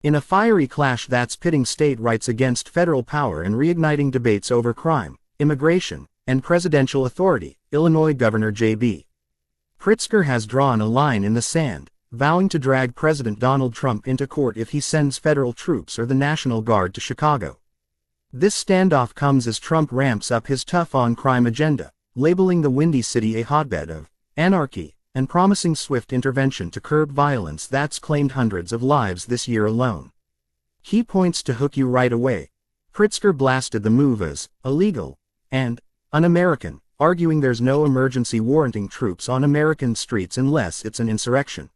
In a fiery clash that's pitting state rights against federal power and reigniting debates over crime, immigration, and presidential authority, Illinois Governor J.B. Pritzker has drawn a line in the sand, vowing to drag President Donald Trump into court if he sends federal troops or the National Guard to Chicago. This standoff comes as Trump ramps up his tough-on-crime agenda, labeling the Windy City a hotbed of anarchy, and promising swift intervention to curb violence that's claimed hundreds of lives this year alone. He points to "hook you right away." Pritzker blasted the move as illegal and un-American, arguing there's no emergency warranting troops on American streets unless it's an insurrection.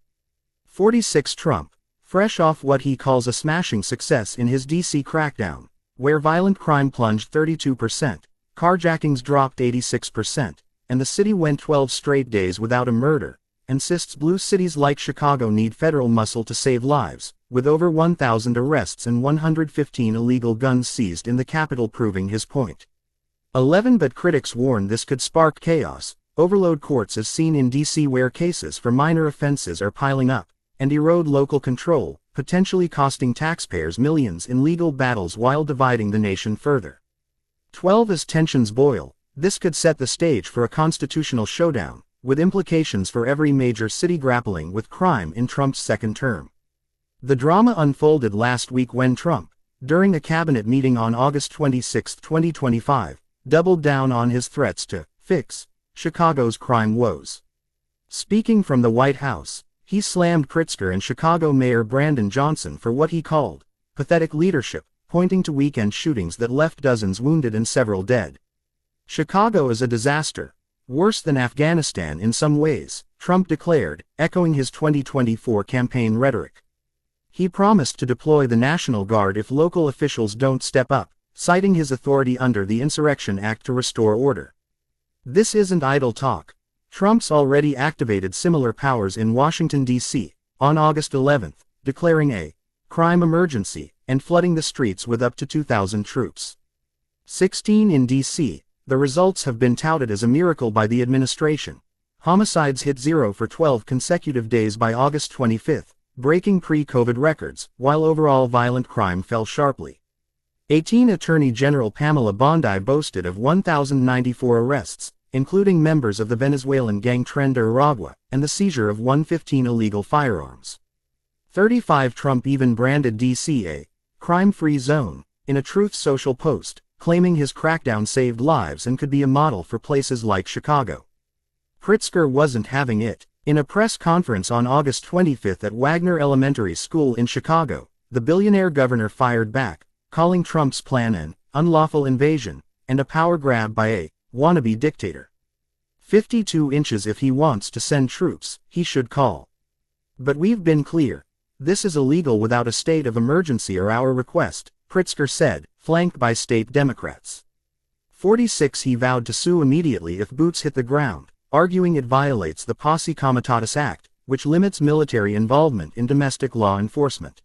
46 Trump, fresh off what he calls a smashing success in his D.C. crackdown, where violent crime plunged 32%, carjackings dropped 86%, and the city went 12 straight days without a murder, insists blue cities like Chicago need federal muscle to save lives, with over 1,000 arrests and 115 illegal guns seized in the capital proving his point. 11 But critics warn this could spark chaos, overload courts as seen in D.C. where cases for minor offenses are piling up, and erode local control, potentially costing taxpayers millions in legal battles while dividing the nation further. 12 As tensions boil, this could set the stage for a constitutional showdown, with implications for every major city grappling with crime in Trump's second term. The drama unfolded last week when Trump, during a cabinet meeting on August 26, 2025, doubled down on his threats to fix Chicago's crime woes. Speaking from the White House, he slammed Pritzker and Chicago Mayor Brandon Johnson for what he called pathetic leadership, pointing to weekend shootings that left dozens wounded and several dead. "Chicago is a disaster, worse than Afghanistan in some ways," Trump declared, echoing his 2024 campaign rhetoric. He promised to deploy the National Guard if local officials don't step up, citing his authority under the Insurrection Act to restore order. This isn't idle talk. Trump's already activated similar powers in Washington, D.C., on August 11, declaring a crime emergency and flooding the streets with up to 2,000 troops. 16 In D.C., the results have been touted as a miracle by the administration. Homicides hit zero for 12 consecutive days by August 25, breaking pre-COVID records, while overall violent crime fell sharply. 18 Attorney General Pamela Bondi boasted of 1,094 arrests, including members of the Venezuelan gang Tren de Aragua, and the seizure of 115 illegal firearms. 35 Trump even branded D.C. a crime-free zone, in a Truth Social post, claiming his crackdown saved lives and could be a model for places like Chicago. Pritzker wasn't having it. In a press conference on August 25 at Wagner Elementary School in Chicago, the billionaire governor fired back, calling Trump's plan an unlawful invasion and a power grab by a wannabe dictator. 52 inches If he wants to send troops, he should call. But we've been clear. This is illegal without a state of emergency or our request, Pritzker said, flanked by state Democrats. 46 He vowed to sue immediately if boots hit the ground, arguing it violates the Posse Comitatus Act, which limits military involvement in domestic law enforcement.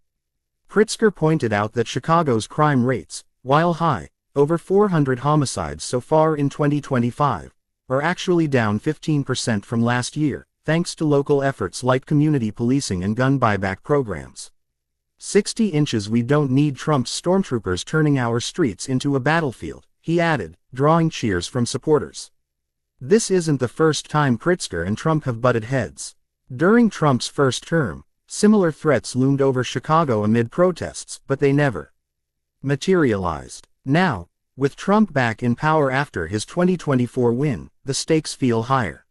Pritzker pointed out that Chicago's crime rates, while high, over 400 homicides so far in 2025, are actually down 15% from last year, thanks to local efforts like community policing and gun buyback programs. 60 inches We don't need Trump's stormtroopers turning our streets into a battlefield, he added, drawing cheers from supporters. This isn't the first time Pritzker and Trump have butted heads. During Trump's first term, similar threats loomed over Chicago amid protests, but they never materialized. Now, with Trump back in power after his 2024 win, the stakes feel higher.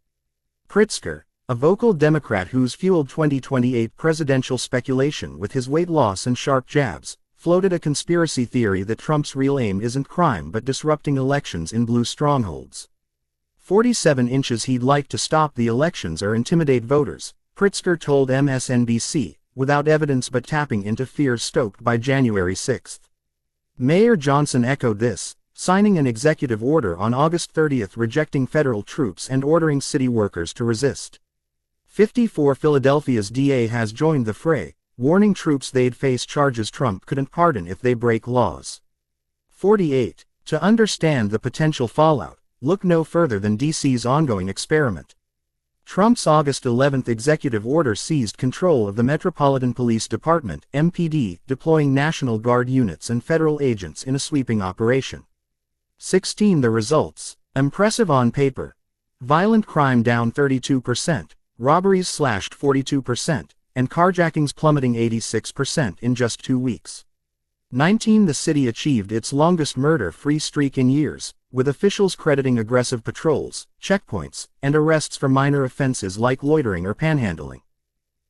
Pritzker, a vocal Democrat who's fueled 2028 presidential speculation with his weight loss and sharp jabs, floated a conspiracy theory that Trump's real aim isn't crime but disrupting elections in blue strongholds. 47 inches He'd like to stop the elections or intimidate voters, Pritzker told MSNBC, without evidence but tapping into fears stoked by January 6. Mayor Johnson echoed this, signing an executive order on August 30 rejecting federal troops and ordering city workers to resist. 54 Philadelphia's DA has joined the fray, warning troops they'd face charges Trump couldn't pardon if they break laws. 48 To understand the potential fallout, look no further than D.C.'s ongoing experiment. Trump's August 11 executive order seized control of the Metropolitan Police Department (MPD), deploying National Guard units and federal agents in a sweeping operation. 16. The results. Impressive on paper. Violent crime down 32%, robberies slashed 42%, and carjackings plummeting 86% in just 2 weeks. 19. The city achieved its longest murder-free streak in years, with officials crediting aggressive patrols, checkpoints, and arrests for minor offenses like loitering or panhandling.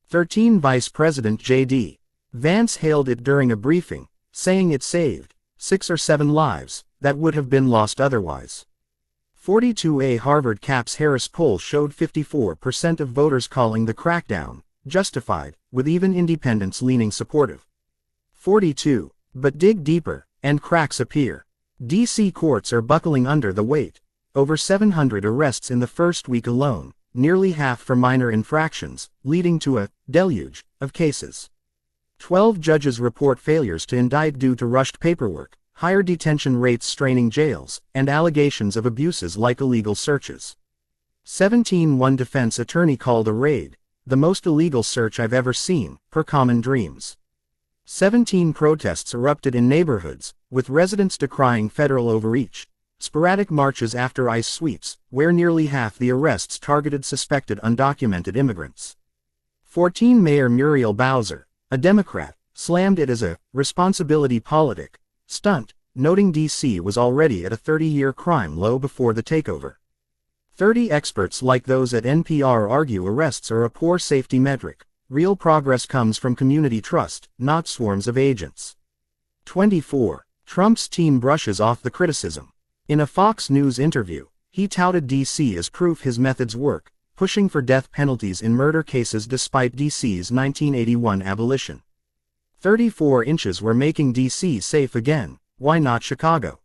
13. Vice President J.B. Vance hailed it during a briefing, saying it saved 6 or 7 lives that would have been lost otherwise. 42. A Harvard-Capps-Harris poll showed 54% of voters calling the crackdown justified, with even independents leaning supportive. 42. But dig deeper, and cracks appear. D.C. courts are buckling under the weight. Over 700 arrests in the first week alone, nearly half for minor infractions, leading to a deluge of cases. 12. Judges report failures to indict due to rushed paperwork, higher detention rates straining jails, and allegations of abuses like illegal searches. 17. One defense attorney called a raid the most illegal search I've ever seen, per Common Dreams. 17. Protests erupted in neighborhoods, with residents decrying federal overreach. Sporadic marches after ICE sweeps, where nearly half the arrests targeted suspected undocumented immigrants. 14. Mayor Muriel Bowser, a Democrat, slammed it as a responsibility politic stunt, noting D.C. was already at a 30-year crime low before the takeover. 30. Experts like those at NPR argue arrests are a poor safety metric. Real progress comes from community trust, not swarms of agents. 24. Trump's team brushes off the criticism. In a Fox News interview, he touted D.C. as proof his methods work, pushing for death penalties in murder cases despite D.C.'s 1981 abolition. 34 inches were making D.C. safe again, why not Chicago?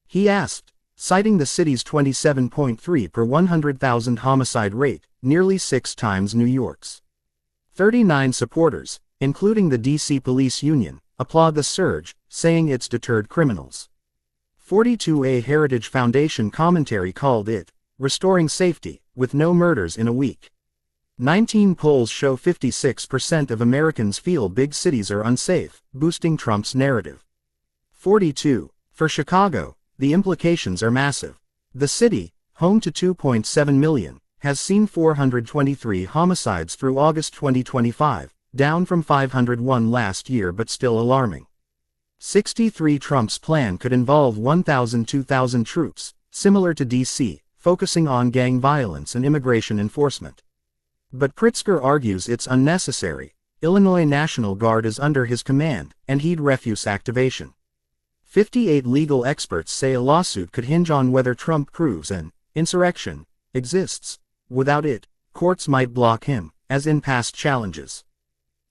He asked, citing the city's 27.3 per 100,000 homicide rate, nearly 6 times New York's. 39 supporters, including the D.C. Police Union, applaud the surge, saying it's deterred criminals. 42. A Heritage Foundation commentary called it, restoring safety, with no murders in a week. 19. Polls show 56% of Americans feel big cities are unsafe, boosting Trump's narrative. 42. For Chicago, the implications are massive. The city, home to 2.7 million, has seen 423 homicides through August 2025, down from 501 last year but still alarming. 63. Trump's plan could involve 1,000–2,000 troops, similar to D.C., focusing on gang violence and immigration enforcement. But Pritzker argues it's unnecessary. Illinois National Guard is under his command, and he'd refuse activation. 58. Legal experts say a lawsuit could hinge on whether Trump proves an insurrection exists. Without it, courts might block him, as in past challenges.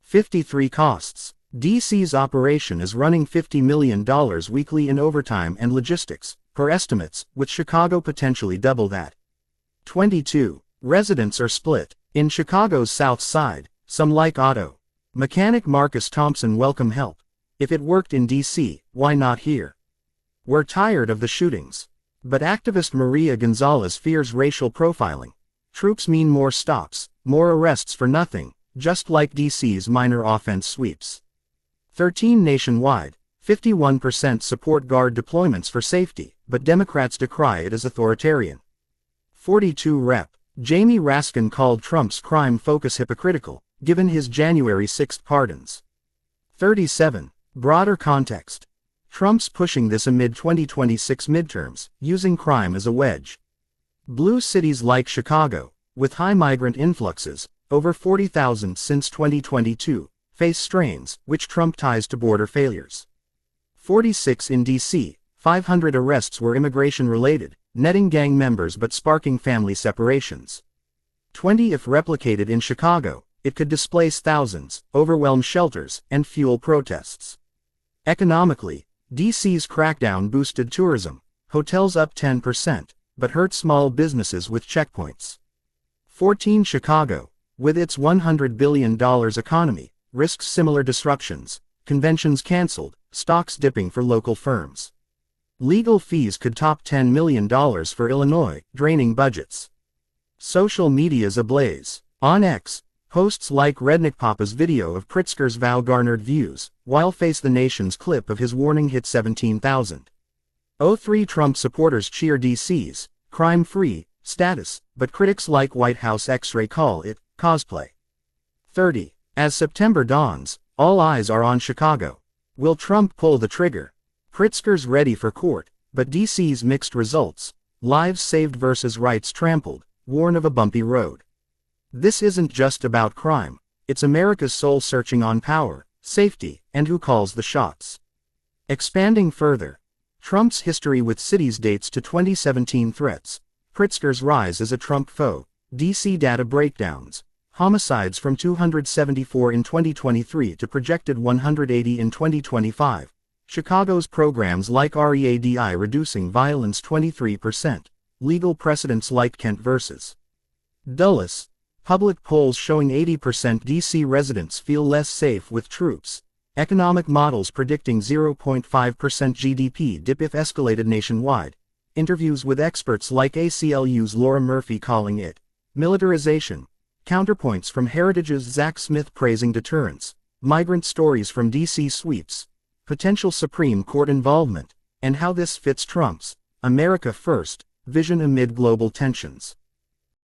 53. Costs. D.C.'s operation is running $50 million weekly in overtime and logistics, per estimates, with Chicago potentially double that. 22. Residents are split. In Chicago's South Side, some like auto mechanic Marcus Thompson welcome help. If it worked in D.C., why not here? We're tired of the shootings. But activist Maria Gonzalez fears racial profiling. Troops mean more stops, more arrests for nothing, just like D.C.'s minor offense sweeps. 13. Nationwide, 51% support Guard deployments for safety, but Democrats decry it as authoritarian. 42. Rep. Jamie Raskin called Trump's crime focus hypocritical, given his January 6 pardons. 37. Broader context. Trump's pushing this amid 2026 midterms, using crime as a wedge. Blue cities like Chicago, with high migrant influxes, over 40,000 since 2022, face strains, which Trump ties to border failures. 46. In D.C., 500 arrests were immigration-related, netting gang members but sparking family separations. 20. If replicated in Chicago, it could displace thousands, overwhelm shelters, and fuel protests. Economically, D.C.'s crackdown boosted tourism, hotels up 10%, but hurt small businesses with checkpoints. 14. Chicago, with its $100 billion economy, risks similar disruptions, conventions canceled, stocks dipping for local firms. Legal fees could top $10 million for Illinois, draining budgets. Social media's ablaze. On X, posts like Redneck Papa's video of Pritzker's vow garnered views, while Face the Nation's clip of his warning hit 17,000. 03 Trump supporters cheer DC's crime-free status, but critics like White House X-ray call it cosplay. 30. As September dawns, all eyes are on Chicago. Will Trump pull the trigger? Pritzker's ready for court, but DC's mixed results. Lives saved versus rights trampled, warn of a bumpy road. This isn't just about crime. It's America's soul searching on power, safety, and who calls the shots. Expanding further, Trump's history with cities dates to 2017 threats. Pritzker's rise as a Trump foe. DC data breakdowns. Homicides from 274 in 2023 to projected 180 in 2025. Chicago's programs like READI reducing violence 23%. Legal precedents like Kent vs. Dulles. Public polls showing 80% DC residents feel less safe with troops. Economic models predicting 0.5% GDP dip if escalated nationwide. Interviews with experts like ACLU's Laura Murphy calling it militarization. Counterpoints from Heritage's Zach Smith praising deterrence. Migrant stories from DC sweeps. Potential Supreme Court involvement, and how this fits Trump's America First vision amid global tensions.